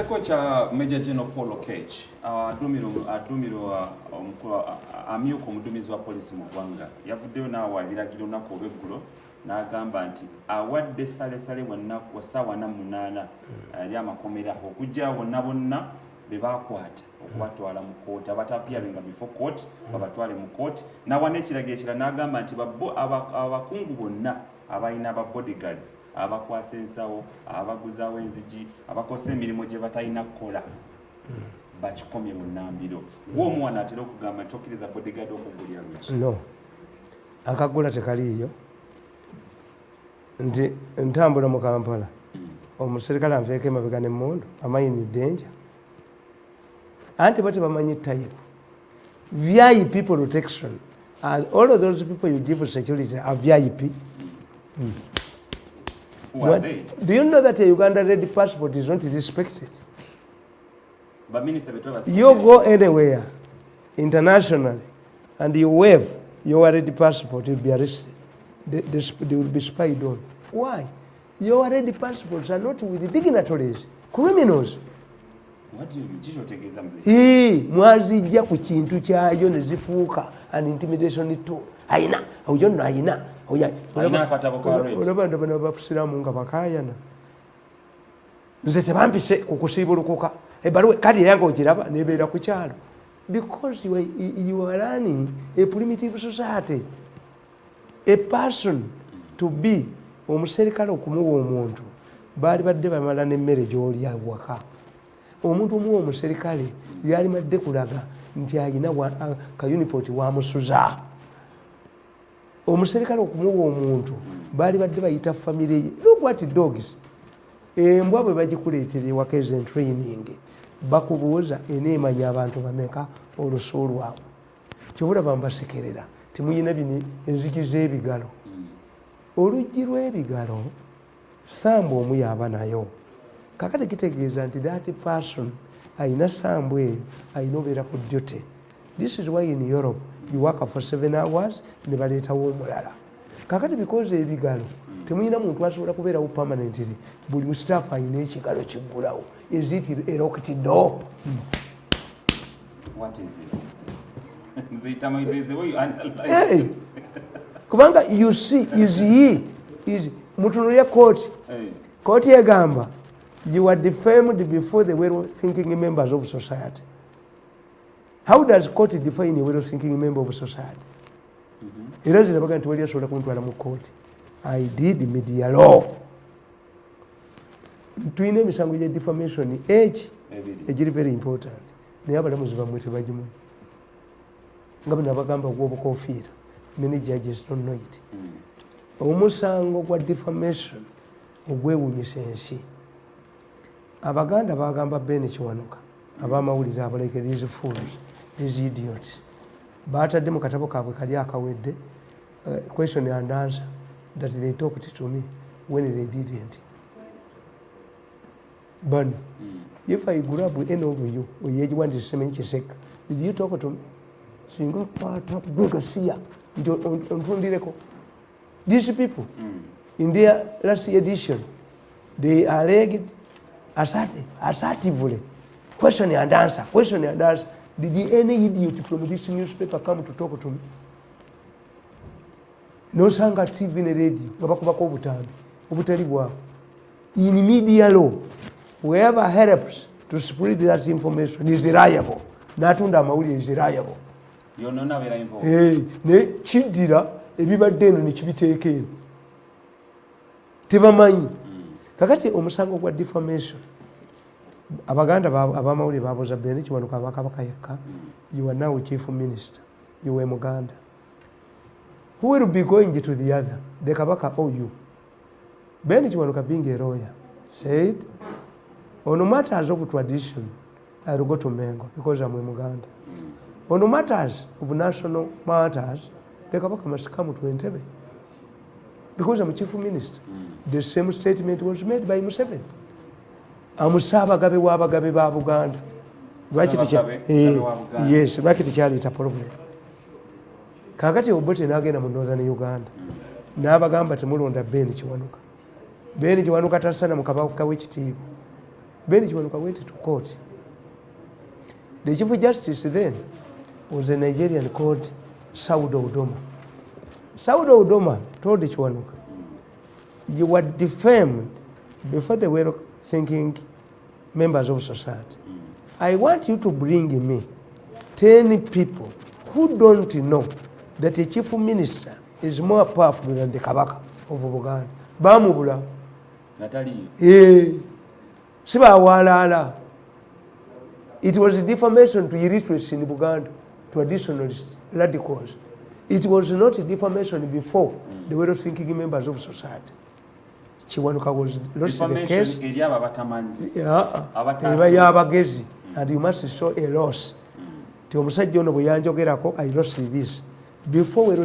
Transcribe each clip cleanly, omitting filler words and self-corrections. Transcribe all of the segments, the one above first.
Kocha Major General Paul Okech amyuka omuduumizi wa poliisi mu ggwanga yavuddeyo n'awa ebiragiro olunaku olw'eggulo n'agamba nti awadde salesale wa ssaawa 48 eri amakomera okujja bonna be baakwata okubatwala mu kooti abatapyaringa before court babatwale mu kooti n'awa n'ekiragiro ekirala n'agamba nti abakungu bonna abalina aba bodyguards abakwasa ensawo abaguzaawo enzigi abakosa emirimu gye batalina kukola bakikomye mu nnambiro gw'omwana atera okugamba nti tokkiriza bodyguard okugulya luki no akagula tekaliiyo nti ntambula mu Kampala omuserikale anveeko emabega n'emmundu amayini danger anti bati bamanyi type VIP protection and all of those people you give security are VIP. Do you know that a Uganda red passport is not respected? But Minister, you go anywhere internationally and you wave your red passport, you'll be arrested. They will be spied on. Why? Your red passports are not with dignitaries, criminals. What do you mean? Mwazijja ku kintu kyayo ne zifuuka an intimidation tool. Aina, oyo aina. Olaba ndabana bakusiramu nga bakayana. Nze tebampise kukusiibulukuka. Ebbaluwa kati yange ogiraba nebeera ku kyalo. Because you are running a primitive society. A person to be omuserikale okumuwa omuntu baali badde bamala n'emmere gy'olya waka. Omuntu omuwa omuserikale yali madde kulaga nti ayina ka unipoti wamusuza. Omuserikale okumuwa omuntu baali badde bayita famire ye. Look what dogs. Embwa bwe bagikuleetera ewaka en training bakubuuza eneemanya abantu bameka olusu lwabwe. Kyobula bambasekerera timuyina bini enzigi z'ebigalo. Oluggi lw'ebigalo sambu omu yaaba nayo. Kakati kitegeeza nti that person ayina sambu eyo ayina obeera ku duty. This is why in Europe you work for 7 hours ne baleetawo omulala. Kakati because ebigalo temuyina muntu asobola kubeerawo permanently buli mu staff ayina ekigalo kiggulawo. Is it a locked door? What is it? Is the way you analyze hey. Kubanga you see is mutunulya court. Court yagamba you are defamed before the well-thinking members of society. How does court define a well-thinking member of society? Era zirabaga nti wali asobola kuntwala mu court. I did media law. Tuyina emisango gya defamation egiri very important. Naye abalamuzi bamwe tebagimanyi. Nga bwe nabagamba gw'obukofiira. Many judges don't know it. Omusango gwa defamation ogwewunyisa ensi. Abaganda bagamba Ben Kiwanuka abamawulire abaleke these fools, these idiots. Batadde mu katabo kaabwe kali akawedde question and answer that they talked to me when they didn't. But if I grab any of you, you want to say Kiseka, did you talk to me? Single part of Bugasia. These people, in their last edition, they alleged assertively, question and answer. Did any idiot from this newspaper come to talk to me? No sanga TV and radio, in media law, whoever helps to spread that information is reliable. Natunda mawuli is reliable. You're not very involved. Ne chidira ebibadde eno ne kibiteeka eno. Tebamanyi. Kakati omusango gwa defamation. Abaganda abamawulire babuuza Ben Kiwanuka Kabaka yekka. You are now chief minister. You were Muganda. Who will be going to the other? The Kabaka or you? Ben Kiwanuka being a lawyer said, on matters of tradition, I will go to Mengo because I'm a Muganda. On matters of national matters, the Kabaka must come to Entebbe because I'm a chief minister. The same statement was made by Museveni. Amusabagabe wabagabe ba Buganda. Yes, lwaki tekyaleeta problem. Kakati Obote n'agenda mu Northern Uganda n'abagamba temulonda Ben Kiwanuka. Ben Kiwanuka tasana mu kabaka w'ekitiibwa. Ben Kiwanuka went to court. The Chief Justice then was a Nigerian called Saudo Udoma. Saudo Udoma told Kiwanuka, you were defamed before the well-thinking members of society. I want you to bring me 10 people who don't know that a chief minister is more powerful than the Kabaka of Uganda. Bamubula. Natali. Siba walala. It was a defamation to illiteracy in Uganda, to additionalists, radicals. It was not a defamation before the well-thinking members of society. Kiwanuka was lost in the case. And you must show a loss. Omusajja ono bwe yanjogerako I lost this. Before we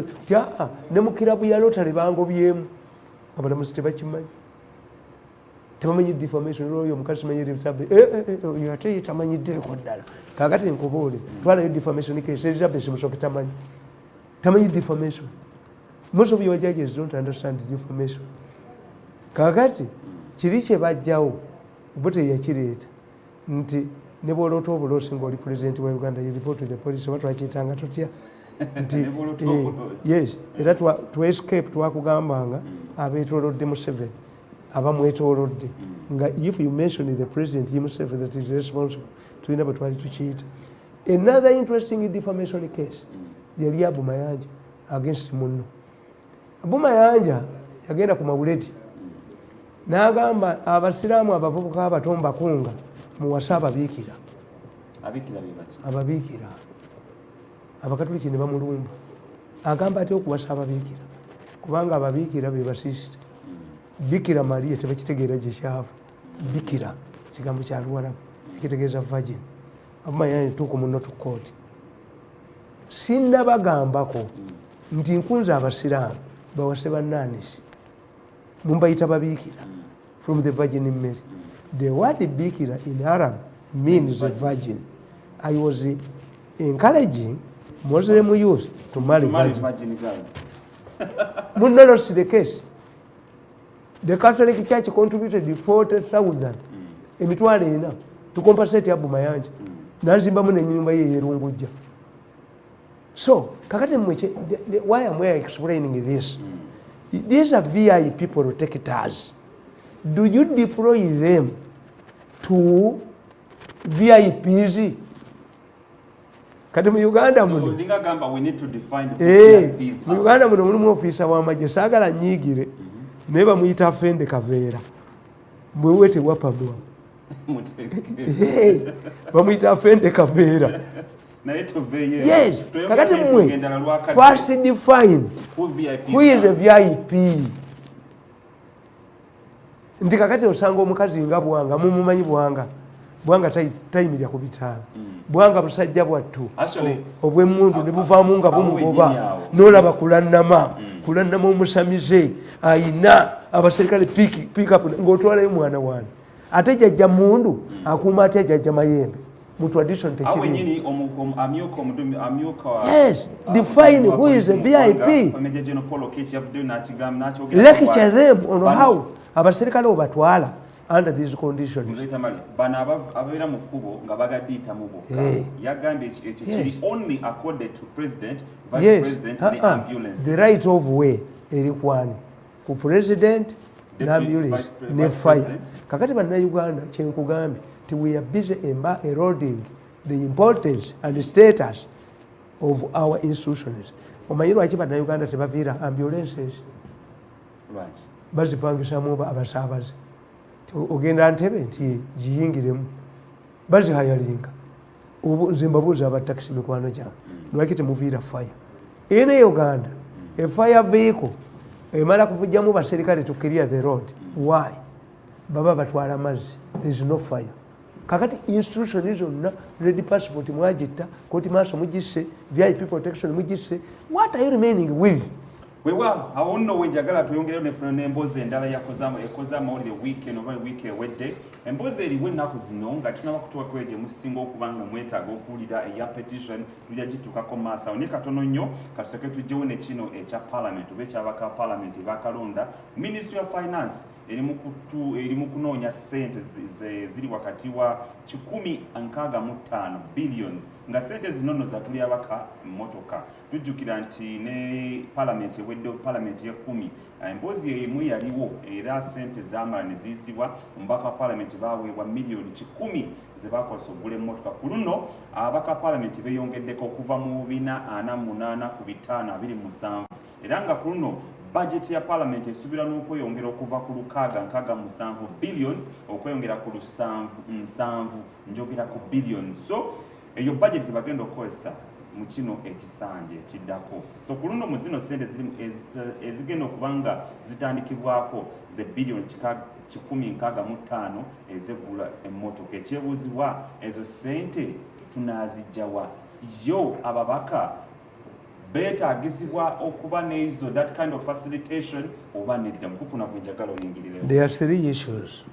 ne mu kirabu ya Rotary bangobyemu. Abalamuzi tebakimanyi. Tebamanyi defamation oyo omukazi manyiri bisabe. Ate tamanyiddeko ddala. Kaakati nkubuulire. Twalayo defamation case Elizabeth Musoke tamanyi. Tamanyi defamation. Most of your judges don't understand defamation. Kaakati kiri kye bajjawo bote yakireeta nti ne bw'oloota obuloosi ng'oli president wa Uganda you report to the police oba twakiyitanga tutya nti yes era to escape twakugambanga abeetoolodde Museveni abamwetoolodde nga if you mention the president himself that is responsible tulina bwe twali tukiyita. Another interesting defamation case yali Abu Mayanja against munno. Abu Mayanja yagenda ku mawuleti n'agamba abasiraamu abavubuka abato mbakunga muwasa ababiikira. Ababiikira abakatoliki ne bamulumba. Agamba ate okuwasa ababiikira kubanga ababiikira be basisita. Bikira Maria tebakitegeera gye kyava. Bikira kigambo kya Luwarabu kitegeeza virgin. Abamayanja tuuku muno tu kooti. Sinnabagambako nti nkunze abasiraamu bawase bannaanisi mumbayita babiikira from the Virgin Mary. The word bikira in Arab means a virgin. I was encouraging Muslim youth to marry virgin girls. Munno is the case. The Catholic Church contributed 40,000 emitwalo ena to compensate Abu Mayanja. Nazimbamu n'ennyumba ye yerungujja. So, kakati why am I explaining this? These are VIP protectors. Do you deploy them to VIPs? Kati mu Uganda muno. We need to define the VIPs. Mu Uganda muno mulimu ofisa w'amagye saagala nyiigire naye bamuyita Afende Kaveera. Mwewe tewapamwa. Bamuyita Afende Kaveera. Yes, kakati mwe first define who is a VIP. Nti kakati osanga omukazi nga Bwanga mumumanyi Bwanga tayimirira ku bitaala. Bwanga busajja bwattu obw'emmundu ne buvaamu nga bumugoba n'olaba kulannama omusamize ayina abaserikale pick up ng'otwalayo mwana waani ate jjajja mundu akuuma atya jjajja mayembe. Tradition yes, define who is a VIP. Lecture them on how abaserikale obatwala under these conditions. Only accorded to president, vice president, the ambulance. The right of way erikwani ku president n'ambulance ne fire. Kakati banna Uganda kyenkugambye. We are busy eroding the importance and the status of our institutions. Omanyi lwaki bannayuganda tebaviira ambulances? Right. Bazipangisamu abasaabaze. Ogenda Ntebe nti giyingiremu. Bazihayalinga. Nze mbabuuza abatakisi mikwano gyange. Lwaki temuviira fire? In Uganda, a fire vehicle emala kuvujjamu baserikale to clear the road. Why? Baba batwala mazzi. There is no fire. Kakati institution zonna ready passport mwajitta koti maaso mugisse VIP protection mugisse. What are you remaining with? Wewa awono wenjagala tuyongereo n'emboozi endala yakoza amawulire weekend oba week ewedde. Emboozi eriwo ennaku zino nga tunaba kutuuka kweje musinga okubanga mwetaaga okuwulira eya petition tujja gitukako maaso. Awo ne katono nnyo katuseke tujjewo ne kino ekya parliament oba ekyabaka parliament bakalonda Ministry of Finance eri mu kunoonya ssente ziri wakati wa 165 billions nga ssente zino nno zatulya baka mmotoka. Tujjukira nti ne Parliament ewedde Parliament ye-10 emboozi emu yaliwo era ssente zaamala ne ziyisibwa omubaka wa Parliament baweebwa miliyoni 10 ze bakozesa okugula emmotoka. Ku luno abaka Parliament beeyongeddeko okuva mu 448 ku 527 era nga ku luno budget ya Parliament esuubira n'okweyongera okuva ku 667 billions okweyongera ku 7 njogera ku billions. So eyo budget bagenda okukozesa mu kino ekisanja ekiddako. So ku luno mu zino ssente ezigenda okuba nga zitandikibwako ze billion 165 ezeggula emmotoka. Ekyebuuzibwa ezo ssente tunaazijjawa? Yo ababaka beetaagisibwa okuba n'ezo that kind of facilitation oba nedda? Mukukunavu njagala oyingirirewo. There are 3 issues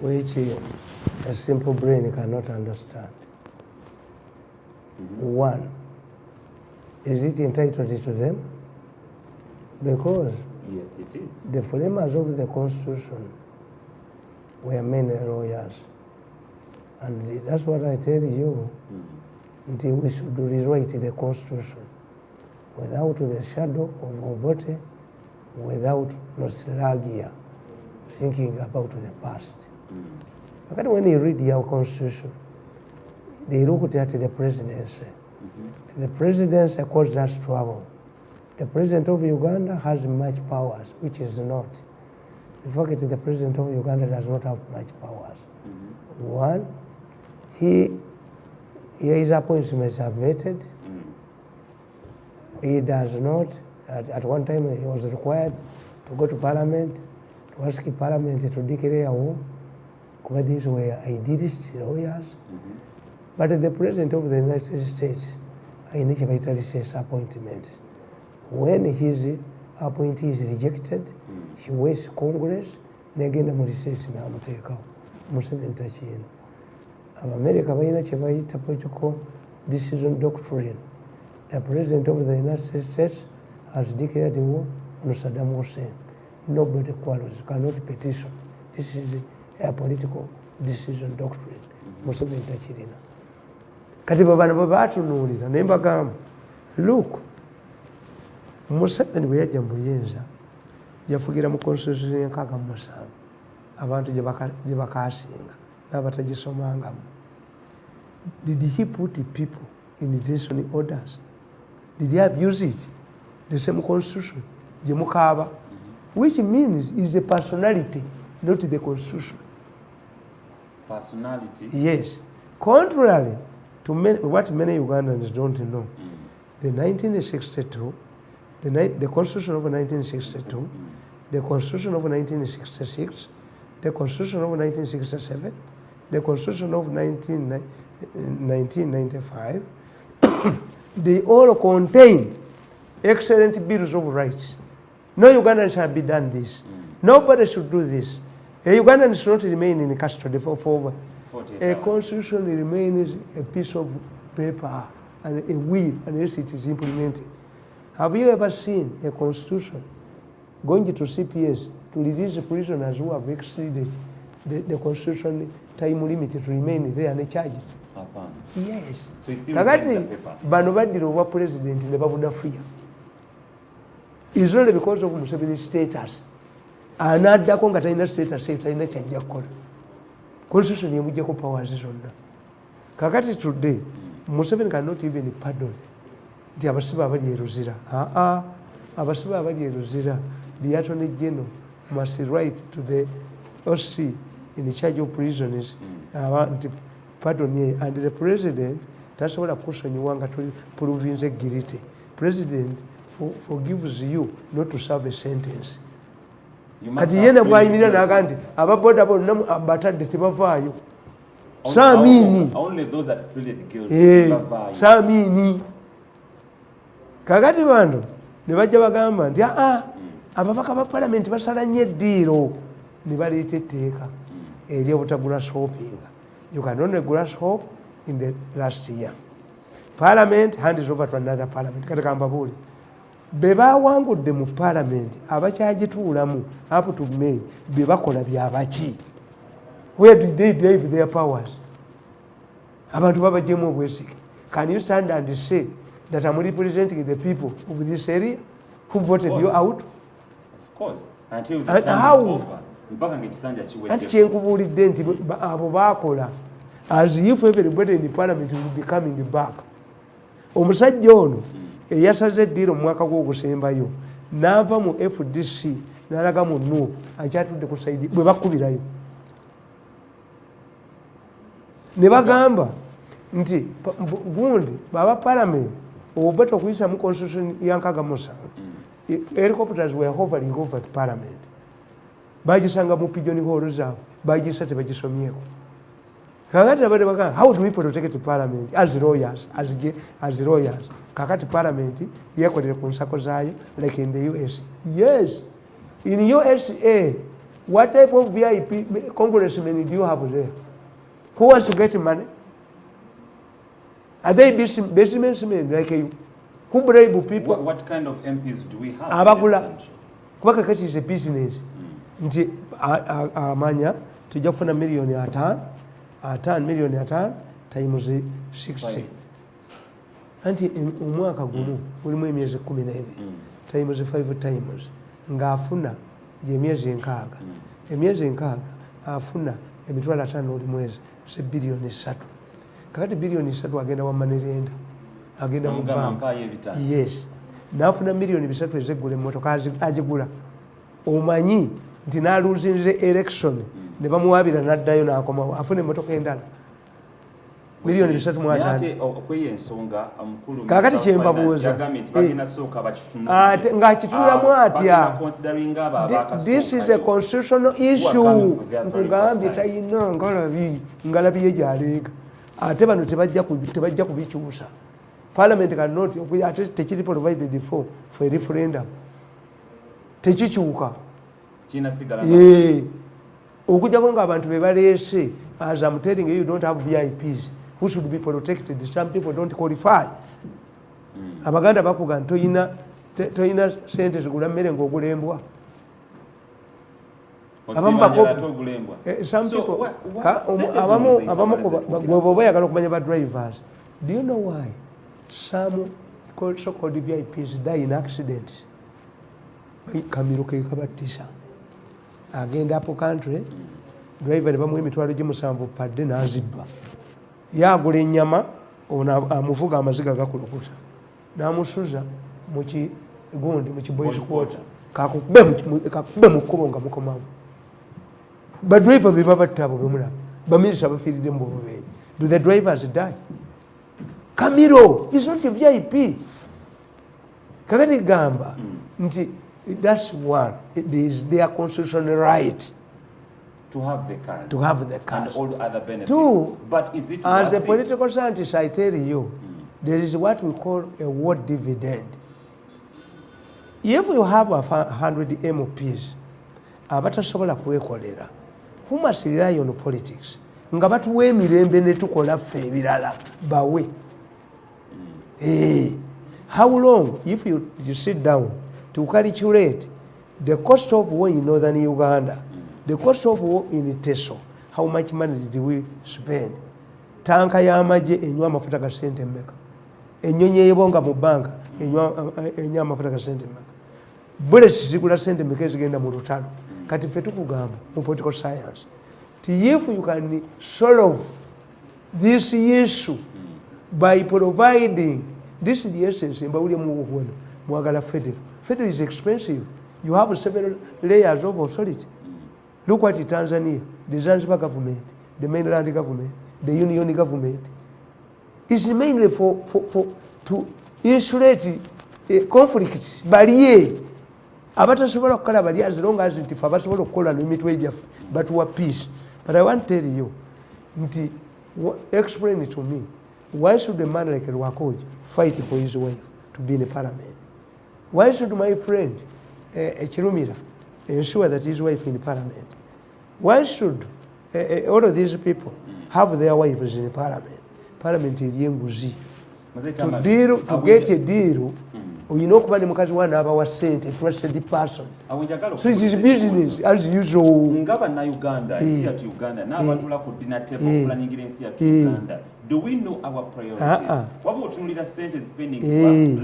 which a simple brain cannot understand. One, is it entitled to them? Because yes, it is. The framers of the Constitution were many lawyers. And that's what I tell you, until we should rewrite the Constitution without the shadow of Obote, without nostalgia, thinking about the past. But when you read your Constitution, they looked at the presidency. The presidency caused us trouble. The president of Uganda has much powers, which is not. In fact, the president of Uganda does not have much powers. One, his appointments are vetted. He does not. At one time, he was required to go to Parliament, to ask Parliament to declare war. These were idealist lawyers. But the President of the United States initially says appointment. When his appointee is rejected, he waits Congress, negenda mu recess n'amuteekawo. Museveni takiina. Abamerika balina kye bayita political decision doctrine. The President of the United States has declared war on Saddam Hussein. Nobody quarrels, cannot petition. This is a political decision doctrine. Museveni takirina. Kati babano bwe baatunuulira ne mbagamba, look, Museveni bwe yajja mu buyinza yafugira mu constitution ya 67 abantu gye bakaasinga n'abatagisomangamu. Did he put the people in detention orders? Did he abuse it? The same constitution gye mukaaba, which means is the personality, not the constitution. Personality? Yes. Contrary to what many Ugandans don't know, the 1962, the Constitution of 1962, the Constitution of 1966, the Constitution of 1967, the Constitution of 1995, they all contain excellent bills of rights. No Ugandans have been done this. Nobody should do this. A Ugandan should not remain in custody for over. A constitution remains a piece of paper and a will unless it is implemented. Have you ever seen a constitution going to CPS to release prisoners who have exceeded the constitution time limit to remain there and charged? Yes. Kakati bano baddira obwa president ne babunafuya. It's only because of Museveni's status. Anaddako nga talina status talina kyajja kukola. Constitution yemujjako powers zonna. Kakati today, Museveni cannot even pardon nti abasibe abali e Luzira. Abasibe abali e Luzira, the Attorney General must write to the OC in charge of prisons nti pardon ye, and the president tasobola kusonyiwa nga province guilty. President forgives you not to serve a sentence. Kati yena bwayimirira naga nti ababoda bonna batadde tebavaayo. Saamini. Only those that pleaded guilty tebavaayo. Saamini. Kakati bano ne bajja bagamba nti ababaka ba Parliament basala nnyo eddiiro ne baleeta etteeka ery'obutagula shoppinga. You can only grasshop in the last year. Parliament hands over to another parliament. Kati kambabuuli. be bawangudde mu parliament abakyagituulamu up to May be bakola byabaki? Where did they derive their powers? Abantu babajjemu obwesige. Can you stand and say that I'm representing the people of this area who voted you out? Of course. Until the time is over. Mpaka ngekisanja kiwedde. Anti kyenkubuulidde nti abo baakola as if everybody in the parliament will be coming back. Omusajja ono eyasaze eddiiro mu mwaka gw'ogusembayo n'ava mu FDC n'alaga mu NUP akyatudde ku saidi bwe bakubirayo ne bagamba nti gundi baba parliament obeta okuyisa mu constitution ya Nkaga Musa helicopters were hovering over the parliament bagisanga mu pigeon hall zaabwe bagisa tebagisomyeko kakati abadde bagamba how do we protect the parliament as lawyers kakati parliament yekolere ku nsako zaayo like in the US. Yes, in USA what type of VIP congressmen do you have there? Who wants to get money? Are they businessmen like you? Who bribe people? What kind of MPs do we have? Abagula. Kuba kakati is a business. Nti amanya tujja kufuna milioni 5 milioni 5 times 60. Anti omwaka gumu mulimu emyezi 12 times 5 times ng'afuna emyezi 6. Emyezi 6 afuna emitwalo 5 buli mwezi se bilioni 3. Kakati bilioni 3 agenda wa manerenda agenda mu banka. Yes, nafuna milioni 3 ezeggula emmotoka agigula. Omanyi nti n'aluzinze election ne bamuwaabira n'addayo n'akomawo afuna emmotoka endala milioni 3.5. Kakati kyembabuuza ate ng'akitulamu atya. This is a constitutional issue. Nkugambye talina ngalabi ye gy'aleega ate bano tebajja kubikyusa. Parliament cannot ate tekiri provided for a referendum tekikyuka okujjako ng'abantu be baleese as I'm telling you, you don't have VIPs who should be protected. Some people don't qualify. Abaganda bakuga toyina sente zigula mmere ng'ogulembwa. Some people bw'oba oyagala okumanya ba drivers. Do you know why some so-called VIPs die in accidents? Kamiro ke kabatisa agenda up country driver ne bamuwa emitwalo gy'omusanvu padde n'azibba yagula ennyama ono amuvuga amaziga gakulukuta n'amusuza mu kiboys quarter kakube mu kkubo nga mukomawo badriver be babatta abo bemulaba baminisita bafiiridde mu bubeeyi. Do the drivers die? Kamiro is not a VIP. Kakati gamba nti that's one. It is their constitutional right to have the cars. And all other benefits. Two, but is it as a political scientist, I tell you, there is what we call a ward dividend. If you have 100 MPs, abatasobola kwekolera, who must rely on politics? Nga batuwa emirembe ne tukola ffe ebirala bawe. How long, if you sit down to calculate the cost of war in northern Uganda, the cost of war in Teso, how much money did we spend? Tanka y'amagye enywa amafuta ga sente mmeka? Ennyonyi eyebonga mu banka enywa amafuta ga sente mmeka? Bullets zigula sente mmeka ezigenda mu lutalo? Kati ffe tukugamba mu political science if you can solve this issue by providing this is the essence mbawulye mu bwono mwagala federal. Federal is expensive. You have several layers of authority. Look at Tanzania, the Zanzibar government, the mainland government, the union government. It's mainly to insulate conflicts, barrier. Abatasobola okukola bali as long as nti abasobola okukola n'emitwe gyaffe batuwa peace. But I want to tell you, nti explain it to me. Why should a man like Rwakoji fight for his wife to be in the parliament? Why should my friend Chirumira ensure that his wife in the parliament? Why should all of these people have their wives in the parliament? Parliament is yenguzi. To get a deal oyina okuba ne mukazi wa n'abawa ssente trusted person. So it is business as usual. Nga bannayuganda ensi yattu Uganda n'abatuula ku dina table okulaningira ensi yattu Uganda. Do we know our priorities? Waba otunulira ssente spending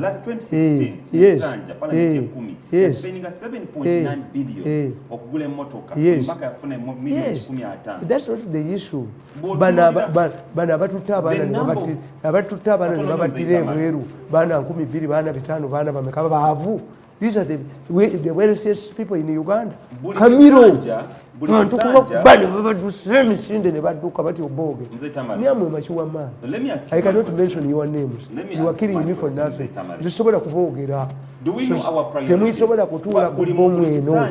last 2016 Sanja Parliamentary 10 spending 7.9 billion okugula emmotoka mpaka yafuna million 15. That's not the issue. Bana batutta abaana ne babattira ebweru baana 12 baana 5 baana bameka baavu. These are the wealthiest people in Uganda. Kamiro bantu kubakubani babadusa emisinde ne badduka bati oboge nyamwe machiwa maani. I cannot mention your names. You are killing me for nothing. Tusobola kuboogera. Temusobola kutuula ku bomu eno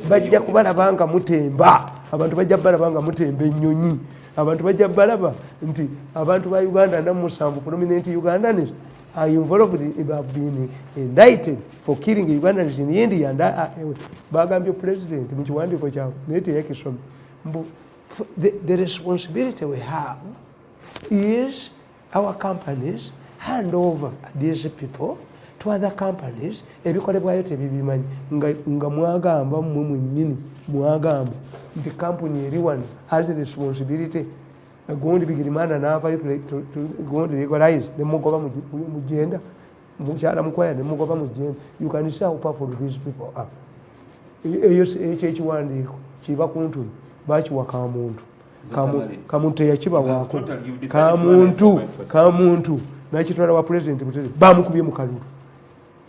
bajja kubalabanga mutemba. Abantu bajja balabanga mutemba ennyonyi. Abantu bajja balaba nti abantu ba Uganda na musanvu prominent Ugandans are involved have been indicted for killing Ugandans in India and bagambye president mu kiwandiiko kyawe nete yakisomi. The responsibility we have is our companies hand over these people to other companies. Ebikolebwayo tebibimanyi nga mwagamba mmwe mwennyini mwagamba nti company everyone has a responsibility. Gundi bigirimana n'avayo gundi legalize nemugoba mu genda mukyala mukwaya nemugoba mu genda. You can see how powerful these people are. Ekyo ekiwandiiko kiba ku ntulu bakiwa kamuntu teyakibawaako kamuntu nakitwala wa president Butere bamukubye mu kalulu.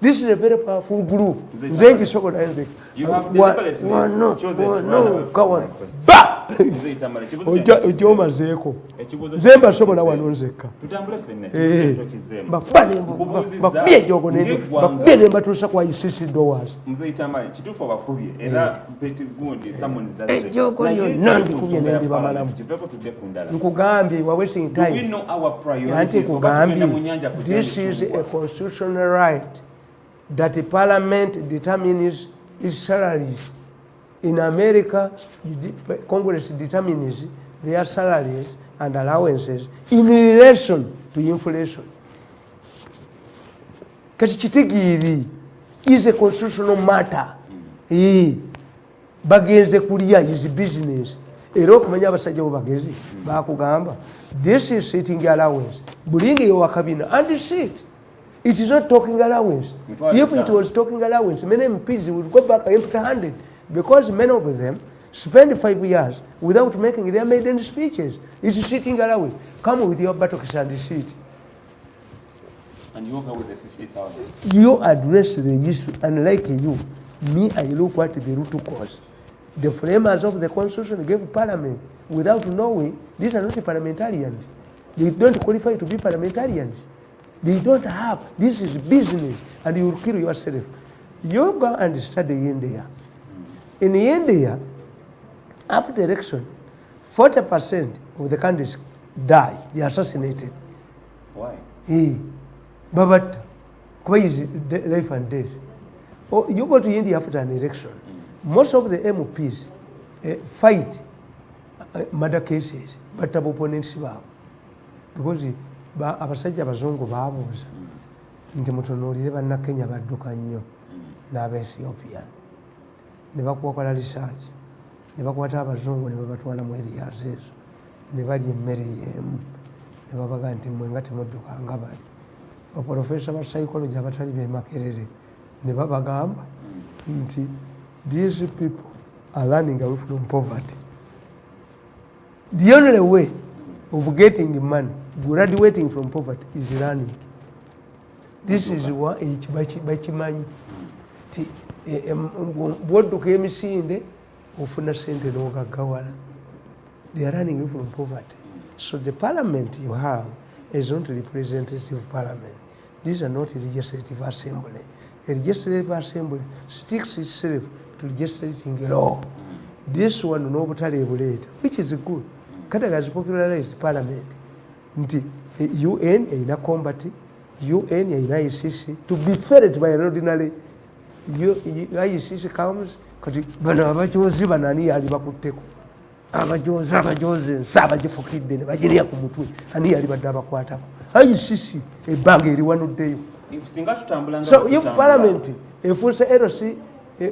This is a very powerful group. Nze nkisobola nze ojja omazeeko nze mbasobola wano nzekka bakubye ejogo bakubye ne mbatuusa kwa ICC dollars ejogo lyonna ndikubye ne ndibamalamu. Nkugambye wa wasting time anti nkugambye this is a constitutional right that the parliament determines its salaries. In America, Congress determines their salaries and allowances in relation to inflation. Kati kitegiri is a constitutional matter. Bagenze kulia is business. Era okumanya abasajja bo bagezi bakugamba this is sitting allowance. Bulinge yo wakabina and sit. It is not talking allowance. If it was talking allowance, many MPs would go back empty-handed because many of them spend 5 years without making their maiden speeches. It's sitting allowance. Come with your buttocks and sit. And you go with the 50,000. You address the issue, unlike you. Me, I look at the root cause. The framers of the Constitution gave Parliament without knowing these are not parliamentarians. They don't qualify to be parliamentarians. They don't have. This is business, and you will kill yourself. You go and study India. In India, after election, 40% of the candidates die. They are assassinated. Why? But why is life and death? Oh, you go to India after an election. Most of the MPs fight murder cases, but opponents because abasajja abazungu baabuuza nti mutunuulire bannakenya badduka nnyo n'abaethiopia ne bakuwakola research ne bakwata abazungu ne babatwala mu areas ezo ne balya emmere y'emu ne babaga nti mmwe nga temudduka nga bali baprofesa ba psychology abatali bemakerere ne babagamba nti these people are running away from poverty. The only way of getting money, graduating from poverty, is learning. This is what bakimanyi ti bwodduka emisinde ofuna sente n'ogaggawala. They are running away from poverty. So the parliament you have is not a representative parliament. These are not a legislative assembly. A legislative assembly sticks itself to legislating a law. This one no butalebuleeta, which is good. Kadaga has popularized parliament. Nti UN ina combat, UN ina ICC to be ferreted by an ordinary ICC comes kati bano abajozi banani yali bakutteko. Abajozi nsaba gifukidde ne bagiriya ku mutwe ani yali badde abakwatako. ICC ebbanga eriwanuddeyo So if parliament efuuse LC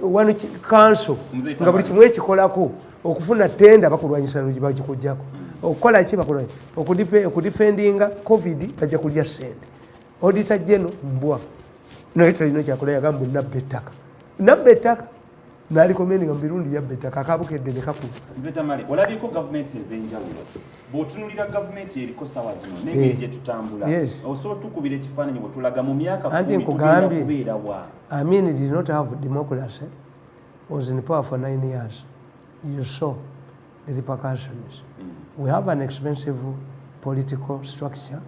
one council nga buli kimu ekikolako okufuna tenda bakulwanyisa bagikujjako okukola ki bakulwanya okudifendinga covid bajja kulya ssente auditor general mbwa naye talina kyakola yagamba nabba ettaka nalikomendinga mubirundi yabba ettaka akabukedde nekakula. Nze Tamale olabiko gavumenti ez'enjawulo bw'otunuulira gavumenti eriko sawa zino n'engeri gye tutambula osobola tukubira ekifaananyi bwe tulaga mu myaka 10 tugenda kubeera wa. Amin did not have democracy, was in power for 9 years. You saw the repercussions. We have an expensive political structure.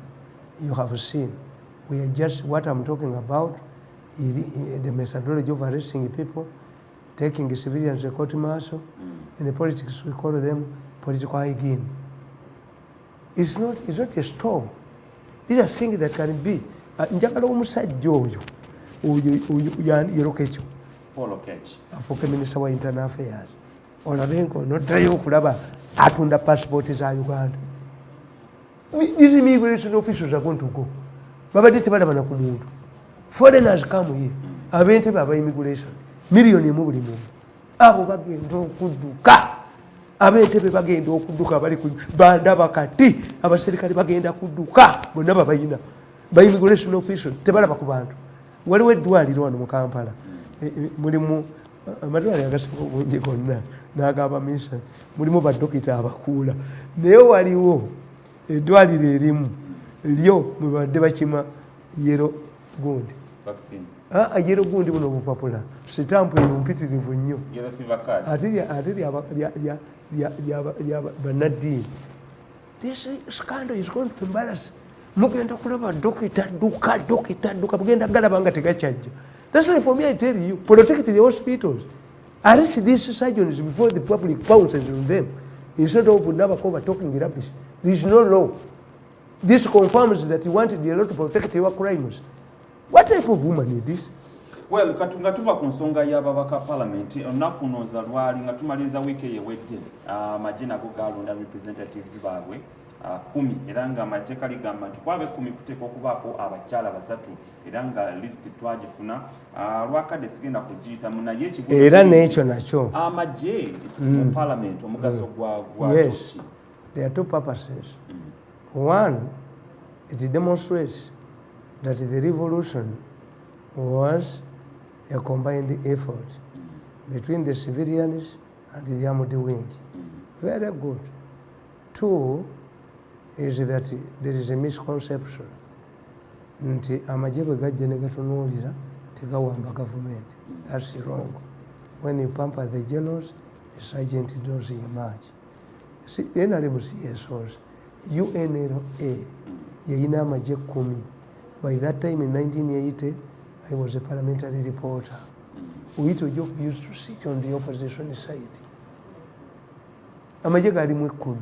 You have seen. We are just what I'm talking about, the methodology of arresting people, taking civilians to court martial. In the politics, we call them political hygiene. It's not a storm. These are things that can be. Njagala omusajja oyo yerokecho afuuke minisita wa internal affairs olabenga onoddayo okulaba atunda passport za Uganda. These immigration officials are going to go. Babadde tebalabana ku muntu. Foreigners come here. Abentebe aba immigration million emu buli muntu. Abo bagenda okudduka. Abentebe bagenda okudduka bali ku banda bakati. Abaserikale bagenda kudduka. Bonna babayina. Ba immigration official tebalaba ku bantu. Waliwo eddwaliro wano mu Kampala mulimu amadwaliro agasinga obungi gonna n'agaba mission mulimu baddokita abakuula naye waliwo eddwaliro erimu lyo mwe badde bakima yero gundi yero gundi buno obupapula sitampu eyo mpitirivu nnyo ate lya bannaddiini. This scandal is going to embarrass. Mugenda kulaba dokita duka mugenda galaba nga tegakyajja. That's why for me I tell you, protect the hospitals. Arrest these surgeons before the public pounces on them. Instead of never cover talking rubbish. There is no law. This confirms that you wanted the law to protect your crimes. What type of woman is this? Well, katunga tuva ku nsonga y'ababaka parliament olunaku noza lwali nga tumaliza wiiki eyewedde amagye go galonda representatives baabwe 10 era nga amateeka ligamba nti kwabe 10 kuteeka okubaako abakyala 3 era nga list twagifuna lwakadde sigenda kugiyitamu naye era n'ekyo nakyo amagye mu parliament omugaso gwa yes, there are two purposes. One, it demonstrates that the revolution was a combined effort between the civilians and the armed wing. Very good. Two is that there is a misconception nti amagye bwe gajja ne gatunuulira tegawamba government. That's wrong. When you pamper the generals, the sergeant does emerge. See, NRMCSOs, UNLA, yayina amagye 10. By that time in 1980, I was a parliamentary reporter. Wito Joku used to sit on the opposition side. Amagye galimu 10.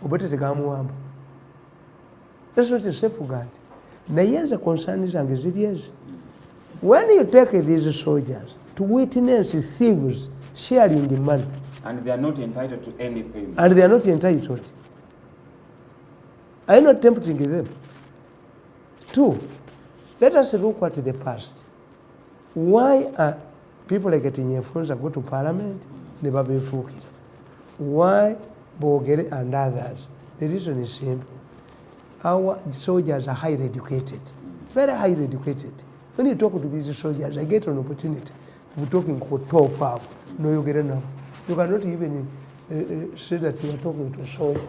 Obote tegamuwamba. That's not a safeguard. Naye the concern zange ziri. When you take these soldiers to witness thieves sharing the money, and they are not entitled to any payment. And they are not entitled. Are you not tempting them? Two, let us look at the past. Why are people like Etinyefunza go to parliament? Never been fukira. Why Bogere and others? The reason is simple. Our soldiers are highly educated, very highly educated. When you talk to these soldiers, I get an opportunity. We're talking about top up. No, you get enough. You cannot even say that you are talking to a soldier.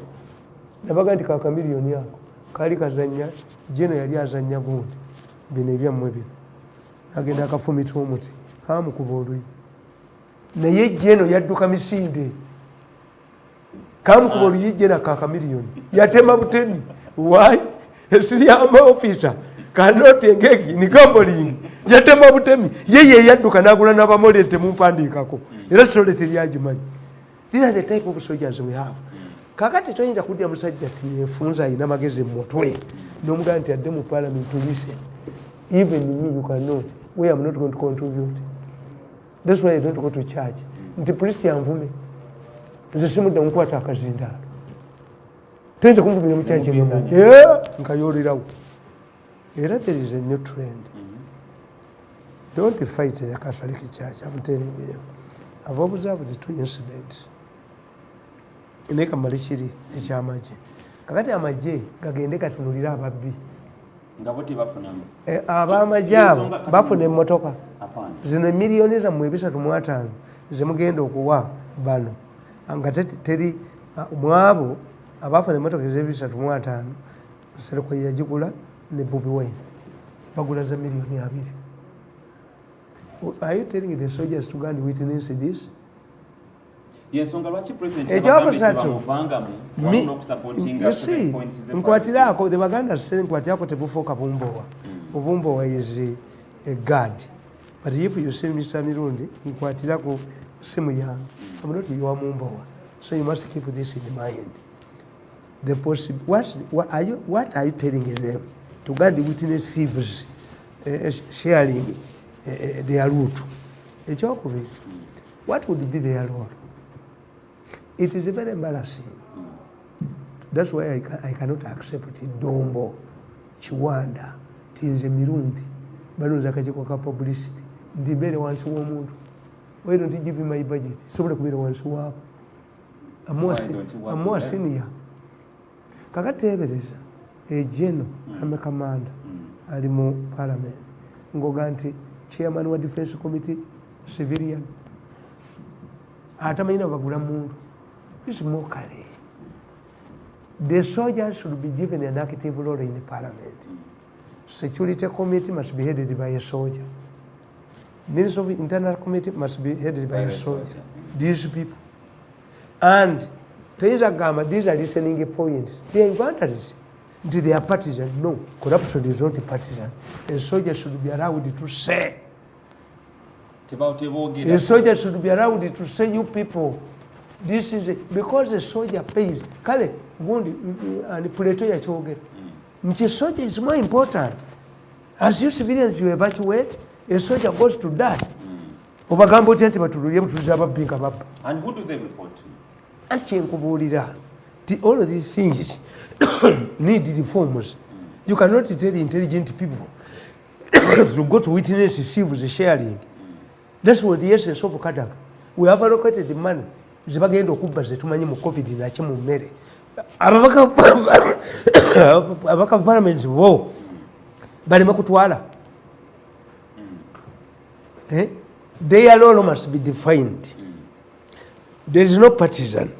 Nabaganti kaka milioni yako. Kali kazanya, jeno yali azanya gundi. Bine ebyammwe bino. Agenda akafumita omuti. Kamukuba oluyi. Naye jeno yadduka misinde. Kamukuba oluyi jeno kaka milioni. Yatema butemi. Why? A senior officer cannot engage in gambling. Yatema butemi. Yeye yadduka nagula n'abamolete mumpandiikako. Era story teryagimanyi. These are the type of soldiers we have. Kakati toyinza kudya musajja Tinyefunza ayina amagezi mu mutwe. N'omugamba nti adde mu parliament to listen. Even you cannot. We am not going to contribute. That's why I don't go to church. Nti police yanvume. Nze simudda mukwata akazindaalo. Toyinza kumvumira mu church ngamu. Nkayolerawo. Era there is a new trend. Don't fight the Catholic Church, I'm telling you. I've observed the 2 incidents. Ineka malishiri ekyamaje. Kakati amaje gagende katunulira ababbi. Ngaboti bafunamu. Abamaje bafuna emmotoka. Zino miliyoni za 3.5 zemugenda okuwa bano. Nga teri mwabo abafuna emmotoka eze3.5 Sereko yagigula ne Bobi Wine. Bagula za miliyoni 2. Are you telling the soldiers to go and witness this? Yes, on the president. You see, Nkwatirako, the Baganda saying Nkwatirako tebufoka Bumbowa. Bumbowa is a god. But if you say Mr. Mirundi, Nkwatirako Simuyang, I'm not your Mumbowa. So you must keep this in mind. The what are you telling them? To go and witness thieves sharing their route. What would be their role? It is very embarrassing. That's why I cannot accept it. Dombo, Chiwanda, Tamale Mirundi, Banuza Kachikoka publicity. Debate once one. Why don't you give me my budget? So that we don't want to I'm more senior. Kakatebeza, a general, I'm a commander, Alimo Parliament. Ngoganti, chairman of the defense committee, civilian. Atamina Bagulamu. It's more clear. The soldiers should be given an active role in the parliament. Security committee must be headed by a soldier. Minister of Internal Committee must be headed by a soldier. These people. And these are listening points. They are Ugandans. They are partisan. No, corruption is not partisan. A soldier should be allowed to say. A soldier should be allowed to say, you people, this is because the soldier pays. Kale, Gundi, and Pretoria Choge. The soldier is more important. As you civilians, you evacuate, a soldier goes to die. And who do they report to? All of these things need reforms. You cannot tell intelligent people to go to witness civil sharing. That's what the essence of Kadak. We have allocated the money. Zibagenda okubba ze tumanyi mu COVID nakye mu mmere. Abaka parliament wo balema kutwala. Their role must be defined. There is no partisan.